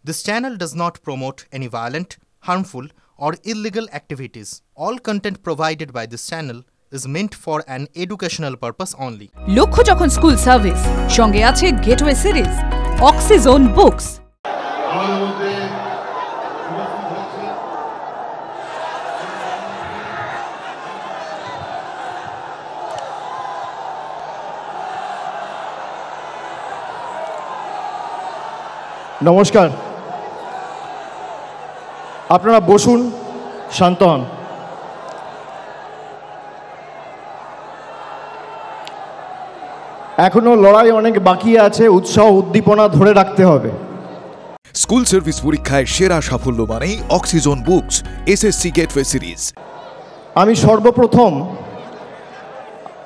This channel does not promote any violent, harmful, or illegal activities. All content provided by this channel is meant for an educational purpose only. লক্ষ্য যখন school service সঙ্গে আছে gateway series অক্সিজোন books. নমস্কার, আপনারা বসুন, শান্ত হন। এখনো লড়াই অনেক বাকি আছে, উৎসাহ উদ্দীপনা ধরে রাখতে হবে। স্কুল সার্ভিস পরীক্ষায় সেরা সাফল্য মানেই অক্সিজোন বুকস এসএসসি গেটওয়ে সিরিজ। আমি সর্বপ্রথম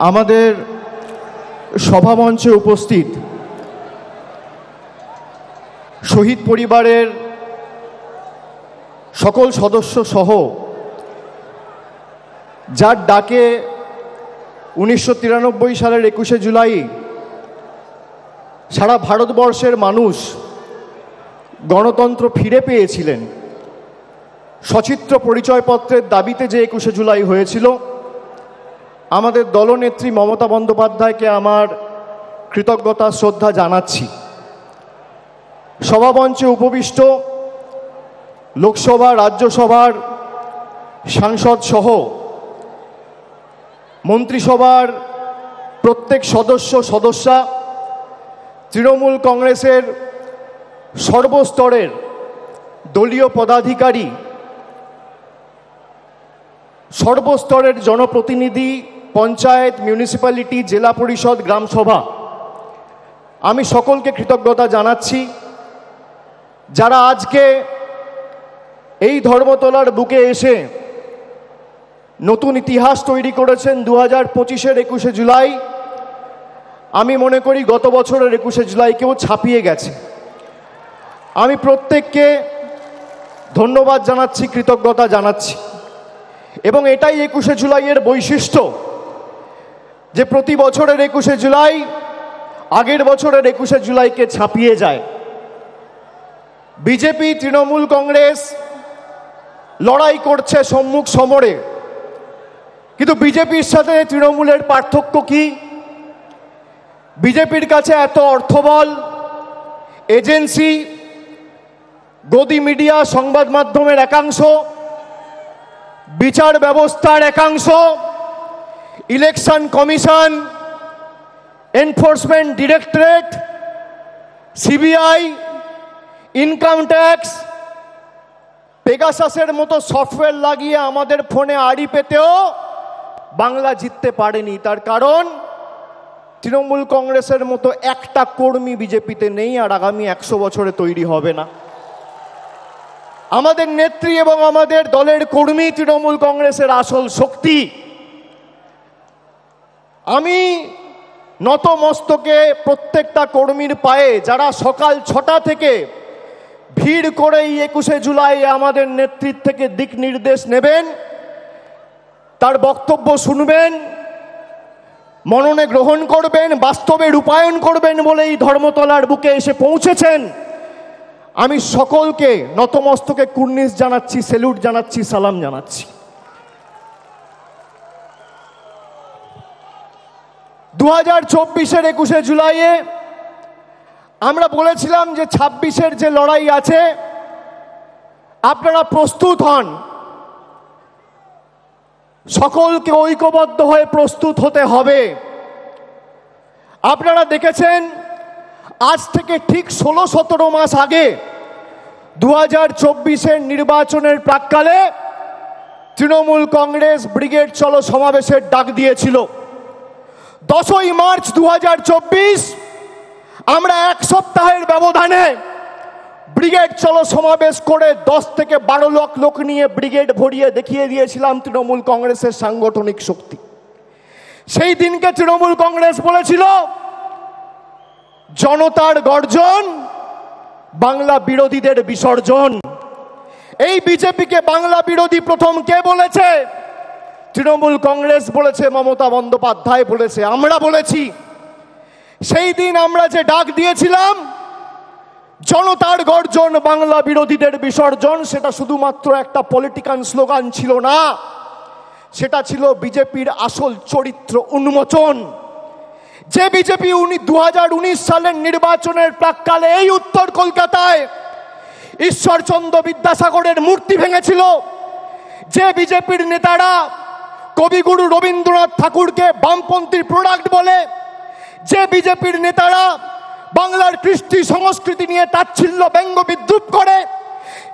আমাদের সভামঞ্চে উপস্থিত শহীদ পরিবারের সকল সদস্য সহ যার ডাকে 1993 সালের 21শে জুলাই সারা ভারতবর্ষের মানুষ গণতন্ত্র ফিরে পেয়েছিলেন, সচিত্র পরিচয়পত্রের দাবিতে যে 21শে জুলাই হয়েছিল, আমাদের দলনেত্রী মমতা বন্দ্যোপাধ্যায়কে আমার কৃতজ্ঞতা শ্রদ্ধা জানাচ্ছি। সভামঞ্চে উপবিষ্ট লোকসভা রাজ্যসভার সাংসদ সহ মন্ত্রিসভার প্রত্যেক সদস্যা, তৃণমূল কংগ্রেসের সর্বস্তরের দলীয় পদাধিকারী, সর্বস্তরের জনপ্রতিনিধি, পঞ্চায়েত, মিউনিসিপ্যালিটি, জেলা পরিষদ, গ্রামসভা, আমি সকলকে কৃতজ্ঞতা জানাচ্ছি যারা আজকে এই ধর্মতলার বুকে এসে নতুন ইতিহাস তৈরি করেছেন। 2025-এর 21শে জুলাই আমি মনে করি গত বছরের 21শে জুলাইকেও ছাপিয়ে গেছে। আমি প্রত্যেককে ধন্যবাদ জানাচ্ছি, কৃতজ্ঞতা জানাচ্ছি, এবং এটাই 21শে জুলাইয়ের বৈশিষ্ট্য যে প্রতি বছরের 21শে জুলাই আগের বছরের 21শে জুলাইকে ছাপিয়ে যায়। বিজেপি, তৃণমূল কংগ্রেস লড়াই করছে সম্মুখ সমরে, কিন্তু বিজেপির সাথে তৃণমূলের পার্থক্য কি? বিজেপির কাছে এত অর্থবল, এজেন্সি, গদি মিডিয়া, সংবাদ মাধ্যমের একাংশ, বিচার ব্যবস্থার একাংশ, election commission, enforcement directorate, CBI, income tax, পেগাসাসের মতো সফটওয়্যার লাগিয়ে আমাদের ফোনে আড়ি পেতেও বাংলা জিততে পারেনি। তার কারণ তৃণমূল কংগ্রেসের মতো একটা কর্মী বিজেপিতে নেই, আর আগামী 100 বছরে তৈরি হবে না। আমাদের নেত্রী এবং আমাদের দলের কর্মী তৃণমূল কংগ্রেসের আসল শক্তি। আমি নত মস্তকে প্রত্যেকটা কর্মীর পায়ে, যারা সকাল 6টা থেকে ভিড় করে এই 21শে জুলাই আমাদের নেতৃত্ব থেকে দিক নির্দেশ নেবেন, তার বক্তব্য শুনবেন, মননে গ্রহণ করবেন, বাস্তবে রূপায়ণ করবেন বলে এই ধর্মতলার বুকে এসে পৌঁছেছেন। আমি সকলকে নতমস্তকে কুর্নিশ জানাচ্ছি, স্যালুট জানাচ্ছি, সালাম জানাচ্ছি। 2024-এর 21শে জুলাইয়ে আমরা বলেছিলাম যে 26-এর যে লড়াই আছে, আপনারা প্রস্তুত হন, সকলকে ঐক্যবদ্ধ হয়ে প্রস্তুত হতে হবে। আপনারা দেখেছেন আজ থেকে ঠিক 16-17 মাস আগে 2024-এর নির্বাচনের প্রাক্কালে তৃণমূল কংগ্রেস ব্রিগেড চলো সমাবেশের ডাক দিয়েছিল। 10ই মার্চ 2024 আমরা 1 সপ্তাহের ব্যবধানে ব্রিগেড চলো সমাবেশ করে 10 থেকে 12 লাখ লোক নিয়ে ব্রিগেড ভরিয়ে দেখিয়ে দিয়েছিলাম তৃণমূল কংগ্রেসের সাংগঠনিক শক্তি। সেই দিনকে তৃণমূল কংগ্রেস বলেছিল জনতার গর্জন, বাংলা বিরোধীদের বিসর্জন। এই বিজেপিকে বাংলা বিরোধী প্রথম কে বলেছে? তৃণমূল কংগ্রেস বলেছে, মমতা বন্দ্যোপাধ্যায় বলেছে, আমরা বলেছি। সেই দিন আমরা যে ডাক দিয়েছিলাম জনতার গর্জন, বাংলা বিরোধীদের বিসর্জন, সেটা শুধুমাত্র একটা পলিটিক্যাল স্লোগান ছিল না, সেটা ছিল বিজেপির আসল চরিত্র উন্মোচন। যে বিজেপি 2019 সালের নির্বাচনের প্রাক্কালে এই উত্তর কলকাতায় ঈশ্বরচন্দ্র বিদ্যাসাগরের মূর্তি ভেঙেছিল, যে বিজেপির নেতারা কবিগুরু রবীন্দ্রনাথ ঠাকুরকে বামপন্থীর প্রোডাক্ট বলে, যে বিজেপির নেতারা বাংলার কৃষ্টি সংস্কৃতি নিয়ে তাচ্ছিল্য ব্যঙ্গ বিদ্রুপ করে,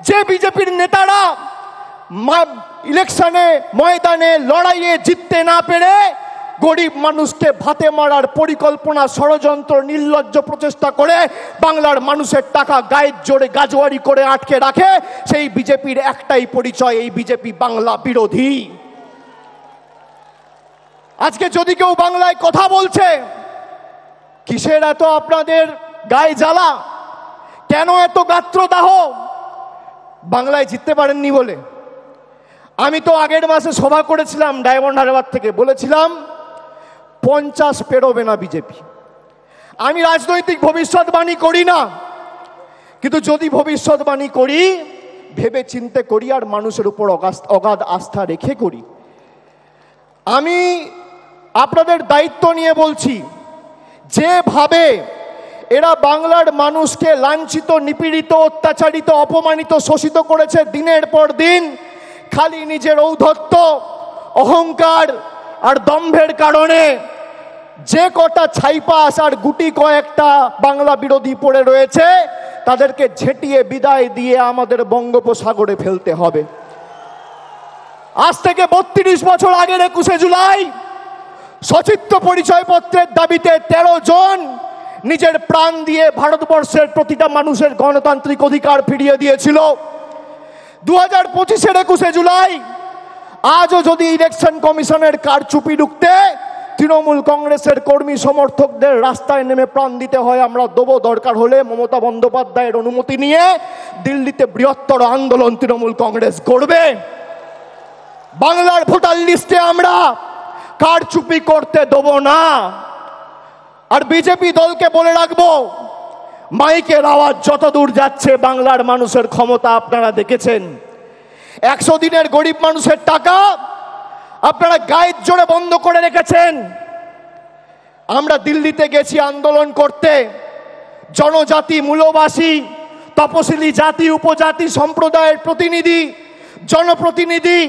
যে বিজেপির নেতারা ইলেকশনে ময়দানে লড়াইয়ে জিততে না পেরে গরিব মানুষকে ভাতে মারার পরিকল্পনা, ষড়যন্ত্র, নির্লজ্জ প্রচেষ্টা করে বাংলার মানুষের টাকা গায়ের জোরে গাজোয়ারি করে আটকে রাখে, সেই বিজেপির একটাই পরিচয়, এই বিজেপি বাংলা বিরোধী। আজকে যদি কেউ বাংলায় কথা বলছে, কিসের এত আপনাদের গায়ে জ্বালা, কেন এত গাত্রদাহ? বাংলায় জিততে পারেননি বলে। আমি তো আগের মাসে সভা করেছিলাম ডায়মন্ড হারবার থেকে, বলেছিলাম 50 পেরোবে না বিজেপি। আমি রাজনৈতিক ভবিষ্যৎবাণী করি না, কিন্তু যদি ভবিষ্যৎবাণী করি ভেবে চিন্তে করি আর মানুষের উপর অগাধ আস্থা রেখে করি। আমি আপনাদের দায়িত্ব নিয়ে বলছি, যেভাবে এরা বাংলার মানুষকে লাঞ্ছিত, নিপীড়িত, অত্যাচারিত, অপমানিত, শোষিত করেছে দিনের পর দিন, খালি নিজের ঔদ্ধত্য, অহংকার আর দম্ভের কারণে যে কটা ছাইপাস আর গুটি কয়েকটা বাংলা বিরোধী পড়ে রয়েছে, তাদেরকে ঝেঁটিয়ে বিদায় দিয়ে আমাদের বঙ্গোপসাগরে ফেলতে হবে। আজ থেকে 32 বছর আগের 21শে জুলাই সচিত্র পরিচয়পত্রের দাবিতে 13 জন নিজের প্রাণ দিয়ে ভারতবর্ষের প্রতিটা মানুষের গণতান্ত্রিক অধিকার ফিরিয়ে দিয়েছিল। 2025-এর 21শে জুলাই আজও যদি ইলেকশন কমিশনের কারচুপি রুখতে তৃণমূল কংগ্রেসের কর্মী সমর্থকদের রাস্তায় নেমে প্রাণ দিতে হয়, আমরা দেবো। দরকার হলে মমতা বন্দ্যোপাধ্যায়ের অনুমতি নিয়ে দিল্লিতে বৃহত্তর আন্দোলন তৃণমূল কংগ্রেস করবে। বাংলার ভোটার লিস্টে আমরা কারচুপি করতে দেব না। আর বিজেপি দলকে বলে রাখবো, মাইকের আওয়াজ যত দূর যাচ্ছে, বাংলার মানুষের ক্ষমতা আপনারা দেখেছেন। 100 দিনের গরিব মানুষের টাকা আপনারা গায়ের জোরে বন্ধ করে রেখেছেন। আমরা দিল্লিতে গেছি আন্দোলন করতে, জনজাতি, মূলবাসী, তপশিলি জাতি, উপজাতি সম্প্রদায়ের প্রতিনিধি, জনপ্রতিনিধি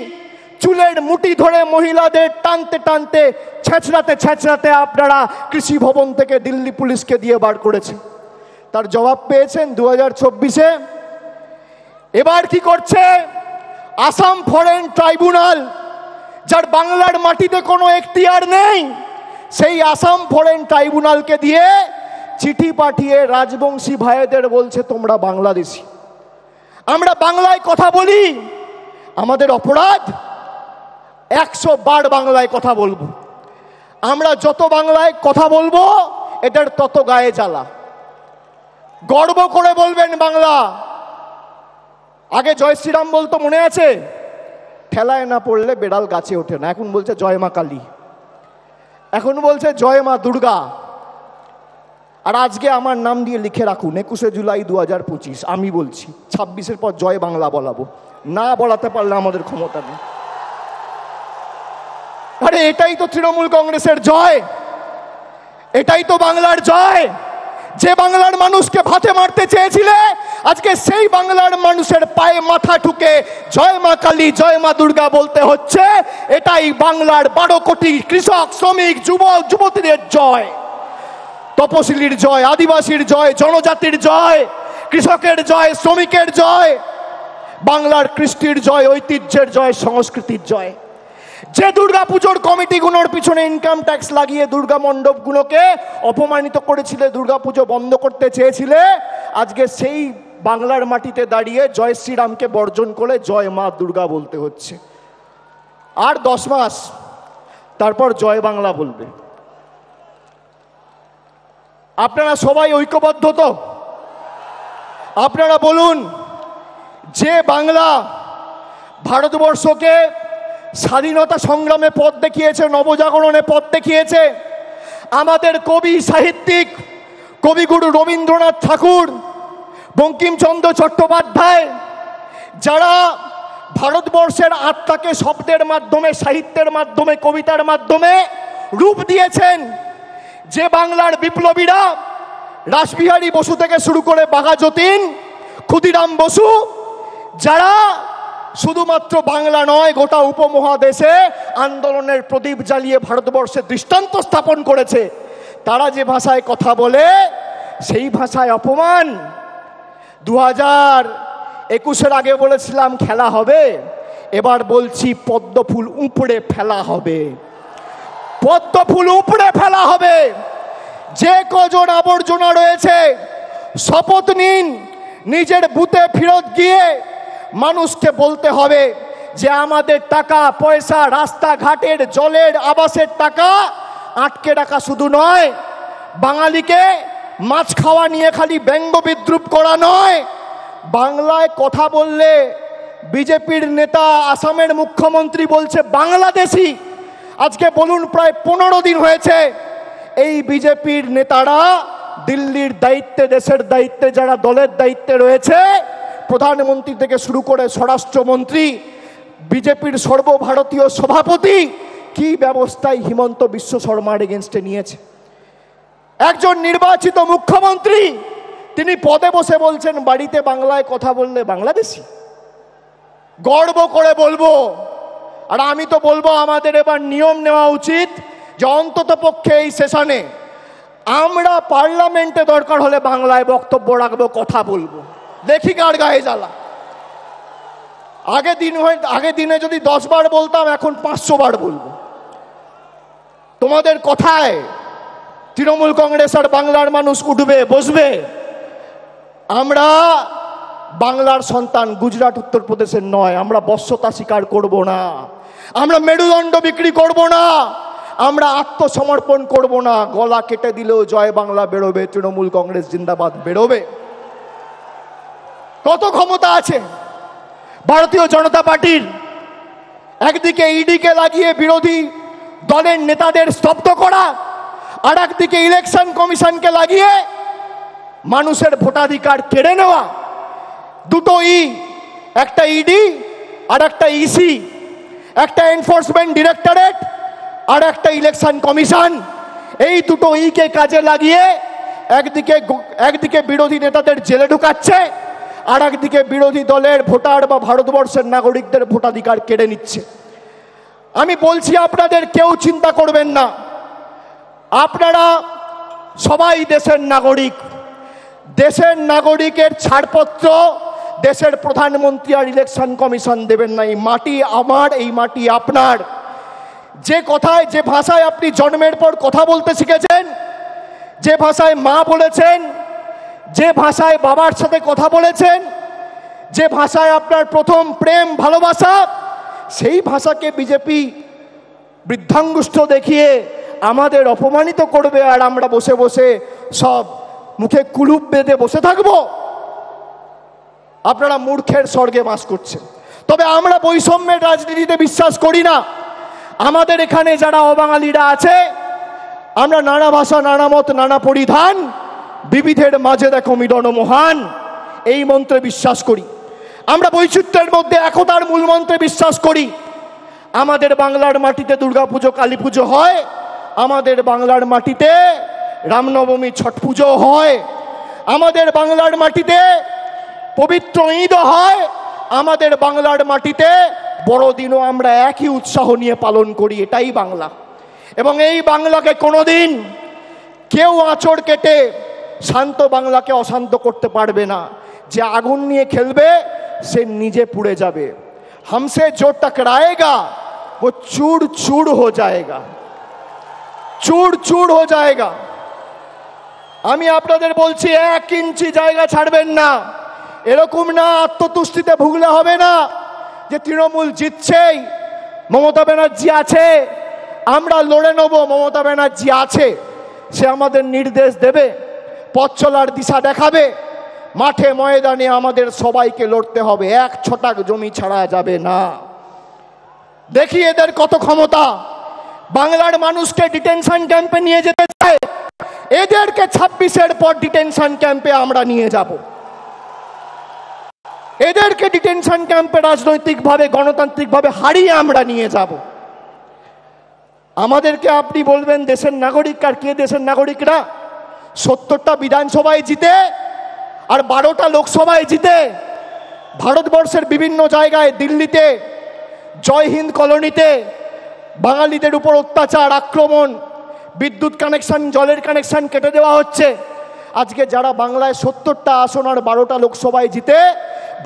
চুলের মুঠি ধরে মহিলাদের টানতে টানতে, ছেঁচড়াতে ছেঁচড়াতে আপনারা কৃষি ভবন থেকে দিল্লি পুলিশকে দিয়ে বার করেছে। তার জবাব পেয়েছেন 2024-এ। এবার কি করছে আসাম ফরেন ট্রাইব্যুনাল, যার বাংলার মাটিতে কোনো এখতিয়ার নেই, সেই আসাম ফরেন ট্রাইব্যুনালকে দিয়ে চিঠি পাঠিয়ে রাজবংশী ভাইদের বলছে তোমরা বাংলাদেশি। আমরা বাংলায় কথা বলি, আমাদের অপরাধ 100 বার বাংলায় কথা বলবো। আমরা যত বাংলায় কথা বলবো এদের তত গায়ে জ্বালা। গর্ব করে বলবেন বাংলা। আগে জয় শ্রীরাম বলতো, মনে আছে? ঠেলায় না পড়লে বেড়াল গাছে ওঠে না। এখন বলছে জয় মা কালী, এখন বলছে জয় মা দুর্গা। আর আজকে আমার নাম দিয়ে লিখে রাখুন 21শে জুলাই 2025। আমি বলছি 26-এর পর জয় বাংলা বলাবো, না বলাতে পারলে আমাদের ক্ষমতা নেই। আরে এটাই তো তৃণমূল কংগ্রেসের জয়, এটাই তো বাংলার জয়। যে বাংলার মানুষকে ভাতে মারতে চেয়েছিলে, আজকে সেই বাংলার মানুষের পায়ে মাথা ঠুকে জয় মা কালী, জয় মা দুর্গা বলতে হচ্ছে। এটাই বাংলার 12 কোটি কৃষক, শ্রমিক, যুবক, যুবতীদের জয়, তপশিলির জয়, আদিবাসীর জয়, জনজাতির জয়, কৃষকের জয়, শ্রমিকের জয়, বাংলার কৃষ্টির জয়, ঐতিহ্যের জয়, সংস্কৃতির জয়। যে দুর্গাপুজোর কমিটিগুলোর পিছনে ইনকাম ট্যাক্স লাগিয়ে দুর্গা মণ্ডপগুলোকে অপমানিত করেছিলে, দুর্গাপুজো বন্ধ করতে চেয়েছিলে, আজকে সেই বাংলার মাটিতে দাঁড়িয়ে জয় শ্রীরামকে বর্জন করে জয় মা দুর্গা বলতে হচ্ছে। আর 10 মাস তারপর জয় বাংলা বলবে। আপনারা সবাই ঐক্যবদ্ধ তো? আপনারা বলুন, যে বাংলা ভারতবর্ষকে স্বাধীনতা সংগ্রামে পথ দেখিয়েছে, নবজাগরণে পথ দেখিয়েছে, আমাদের কবি সাহিত্যিক কবিগুরু রবীন্দ্রনাথ ঠাকুর বঙ্কিমচন্দ্র চট্টোপাধ্যায়, যারা ভারতবর্ষের আত্মাকে শব্দের মাধ্যমে, সাহিত্যের মাধ্যমে, কবিতার মাধ্যমে রূপ দিয়েছেন, যে বাংলার বিপ্লবীরা রাসবিহারী বসু থেকে শুরু করে বাঘা যতীন, ক্ষুদিরাম বসু, যারা শুধুমাত্র বাংলা নয় গোটা উপমহাদেশে আন্দোলনের প্রদীপ জ্বালিয়ে ভারতবর্ষের দৃষ্টান্ত স্থাপন করেছে, তারা যে ভাষায় কথা বলে সেই ভাষায় অপমান। 2021-এর আগে বলেছিলাম খেলা হবে, এবার বলছি পদ্মফুল উপড়ে ফেলা হবে, পদ্মফুল উপড়ে ফেলা হবে। যে কজন আবর্জনা রয়েছে শপথ নিন, নিজের বুথে ফেরত গিয়ে মানুষকে বলতে হবে যে আমাদের টাকা পয়সা, রাস্তাঘাটের, জলের, আবাসের টাকা আটকে রাখা শুধু নয়, বাঙালিকে মাছ খাওয়া নিয়ে খালি ব্যঙ্গ বিদ্রুপ করা নয়, বাংলায় কথা বললে বিজেপির নেতা আসামের মুখ্যমন্ত্রী বলছে বাংলাদেশি। আজকে বলুন প্রায় 15 দিন হয়েছে এই বিজেপির নেতারা দিল্লির দায়িত্বে, দেশের দায়িত্বে, যারা দলের দায়িত্বে রয়েছে, প্রধানমন্ত্রী থেকে শুরু করে স্বরাষ্ট্রমন্ত্রী, বিজেপির সর্বভারতীয় সভাপতি, কি ব্যবস্থায় হিমন্ত বিশ্ব শর্মার এগেনস্টে নিয়েছে। একজন নির্বাচিত মুখ্যমন্ত্রী তিনি পদে বসে বলছেন বাড়িতে বাংলায় কথা বললে বাংলাদেশি। গর্ব করে বলবো, আর আমি তো বলবো আমাদের এবার নিয়ম নেওয়া উচিত যে অন্তত পক্ষে এই সেশনে আমরা পার্লামেন্টে দরকার হলে বাংলায় বক্তব্য রাখবো, কথা বলবো, দেখি কার গায়ে জ্বালা। আগে দিনে যদি 10 বার বলতাম, এখন 500 বার বলবো। তোমাদের কথায় তৃণমূল কংগ্রেস আর বাংলার মানুষ উঠবে, বসবে। আমরা বাংলার সন্তান, গুজরাট উত্তরপ্রদেশের নয়। আমরা বশ্যতা স্বীকার করব না, আমরা মেরুদণ্ড বিক্রি করব না, আমরা আত্মসমর্পণ করব না। গলা কেটে দিলেও জয় বাংলা বেরোবে, তৃণমূল কংগ্রেস জিন্দাবাদ বেরোবে। কত ক্ষমতা আছে ভারতীয় জনতা পার্টির? একদিকে ইডিকে লাগিয়ে বিরোধী দলের নেতাদের স্তব্ধ করা, আর একদিকে ইলেকশন কমিশনকে লাগিয়ে মানুষের ভোটাধিকার কেড়ে নেওয়া। দুটো ই, একটা ইডি আর একটা ইসি, একটা এনফোর্সমেন্ট ডিরেক্টরেট আর একটা ইলেকশন কমিশন। এই দুটো ইকে কাজে লাগিয়ে একদিকে বিরোধী নেতাদের জেলে ঢুকাচ্ছে, আর একদিকে বিরোধী দলের ভোটার বা ভারতবর্ষের নাগরিকদের ভোটাধিকার কেড়ে নিচ্ছে। আমি বলছি আপনাদের কেউ চিন্তা করবেন না, আপনারা সবাই দেশের নাগরিক। দেশের নাগরিকের ছাড়পত্র দেশের প্রধানমন্ত্রী আর ইলেকশন কমিশন দেবেন না। এই মাটি আমার, এই মাটি আপনার। যে কথায়, যে ভাষায় আপনি জন্মের পর কথা বলতে শিখেছেন, যে ভাষায় মা বলেছেন, যে ভাষায় বাবার সাথে কথা বলেছেন, যে ভাষায় আপনার প্রথম প্রেম ভালোবাসা, সেই ভাষাকে বিজেপি বৃদ্ধাঙ্গুষ্ঠ দেখিয়ে আমাদের অপমানিত করবে, আর আমরা বসে বসে সব মুখে কুলুপ বেঁধে বসে থাকবো। আপনারা মূর্খের স্বর্গে বাস করছেন। তবে আমরা বৈষম্যের রাজনীতিতে বিশ্বাস করি না। আমাদের এখানে যারা অবাঙালিরা আছে, আমরা নানা ভাষা, নানা মত, নানা পরিধান, বিবিধের মাঝে দেখো মিলন মহান, এই মন্ত্রে বিশ্বাস করি। আমরা বৈচিত্র্যের মধ্যে একতার মূল মন্ত্রে বিশ্বাস করি। আমাদের বাংলার মাটিতে দুর্গাপুজো, কালী পুজো হয়, আমাদের বাংলার মাটিতে রামনবমী, ছট পুজো হয়, আমাদের বাংলার মাটিতে পবিত্র ঈদ হয়, আমাদের বাংলার মাটিতে বড়দিনও আমরা একই উৎসাহ নিয়ে পালন করি। এটাই বাংলা। এবং এই বাংলাকে কোনোদিন কেউ আঁচড় কেটে শান্ত বাংলাকে অশান্ত করতে পারবে না। যে আগুন নিয়ে খেলবে সে নিজে পুড়ে যাবে। हमसे जो टकराएगा वो चूर चूर हो जाएगा, चूर चूर हो जाएगा। আমি আপনাদের বলছি, 1 ইঞ্চি জায়গা ছাড়বেন না। এরকম না আত্মতুষ্টিতে ভুগলে হবে না যে তৃণমূল জিতছেই, মমতা ব্যানার্জি আছে, আমরা লড়ে নেব। মমতা ব্যানার্জি আছে, সে আমাদের নির্দেশ দেবে, পথ চলার দিশা দেখাবে। মাঠে ময়দানে আমাদের সবাইকে লড়তে হবে, 1 ছটাক জমি ছাড়া যাবে না। দেখি এদের কত ক্ষমতা। বাংলার মানুষকে ডিটেনশন ক্যাম্পে নিয়ে যেতে চায়, এদেরকে 26-এর পর ডিটেনশন ক্যাম্পে আমরা নিয়ে যাব। এদেরকে ডিটেনশন ক্যাম্পে রাজনৈতিকভাবে গণতান্ত্রিকভাবে হারিয়ে আমরা নিয়ে যাব। আমাদেরকে আপনি বলবেন দেশের নাগরিক, আর কে দেশের নাগরিকরা? 70টা বিধানসভায় জিতে আর 12টা লোকসভায় জিতে ভারতবর্ষের বিভিন্ন জায়গায়, দিল্লিতে, জয় হিন্দ কলোনিতে বাঙালিদের উপর অত্যাচার, আক্রমণ, বিদ্যুৎ কানেকশন, জলের কানেকশন কেটে দেওয়া হচ্ছে। আজকে যারা বাংলায় 70টা আসন আর 12টা লোকসভায় জিতে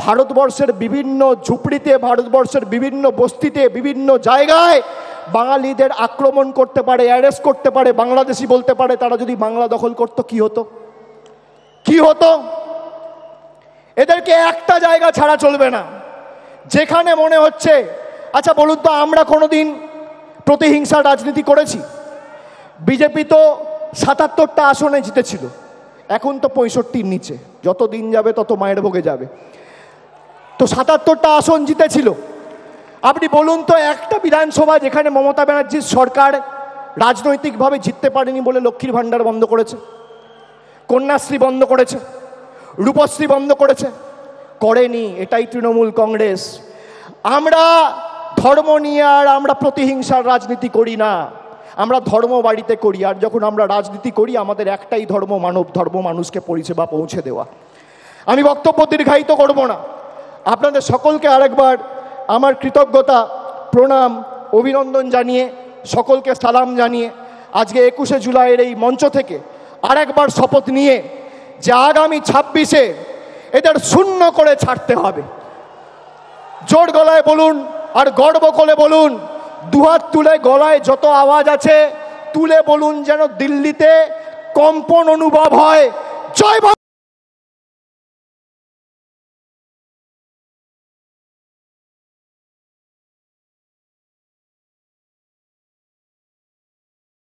ভারতবর্ষের বিভিন্ন ঝুপড়িতে, ভারতবর্ষের বিভিন্ন বস্তিতে, বিভিন্ন জায়গায় বাঙালিদের আক্রমণ করতে পারে, অ্যারেস্ট করতে পারে, বাংলাদেশি বলতে পারে, তারা যদি বাংলা দখল করতো কি হতো? কি হতো? এদেরকে একটা জায়গা ছাড়া চলবে না, যেখানে মনে হচ্ছে। আচ্ছা বলুন তো, আমরা কোনোদিন প্রতিহিংসার রাজনীতি করেছি? বিজেপি তো 77টা আসনে জিতেছিল, এখন তো 65-র নিচে, যত দিন যাবে তত মায়ের ভোগে যাবে। তো 77টা আসন জিতেছিল। আপনি বলুন তো, একটা বিধানসভা যেখানে মমতা ব্যানার্জির সরকার রাজনৈতিকভাবে জিততে পারেনি বলে লক্ষ্মীর ভাণ্ডার বন্ধ করেছে, কন্যাশ্রী বন্ধ করেছে, রূপশ্রী বন্ধ করেছে? করেনি। এটাই তৃণমূল কংগ্রেস। আমরা ধর্ম নিয়ে আর আমরা প্রতিহিংসার রাজনীতি করি না, আমরা ধর্ম বাড়িতে করি। আর যখন আমরা রাজনীতি করি আমাদের একটাই ধর্ম, মানব ধর্ম, মানুষকে পরিষেবা পৌঁছে দেওয়া। আমি বক্তব্য দীর্ঘায়িত করব না। আপনাদের সকলকে আরেকবার আমার কৃতজ্ঞতা, প্রণাম, অভিনন্দন জানিয়ে, সকলকে সালাম জানিয়ে আজকে 21শে জুলাইয়ের এই মঞ্চ থেকে আরেকবার শপথ নিয়ে যে আগামী 26-এ এদের শূন্য করে ছাড়তে হবে। জোর গলায় বলুন আর গর্ব করে বলুন, দুহাত তুলে গলায় যত আওয়াজ আছে তুলে বলুন, যেন দিল্লিতে কম্পন অনুভব হয়। জয়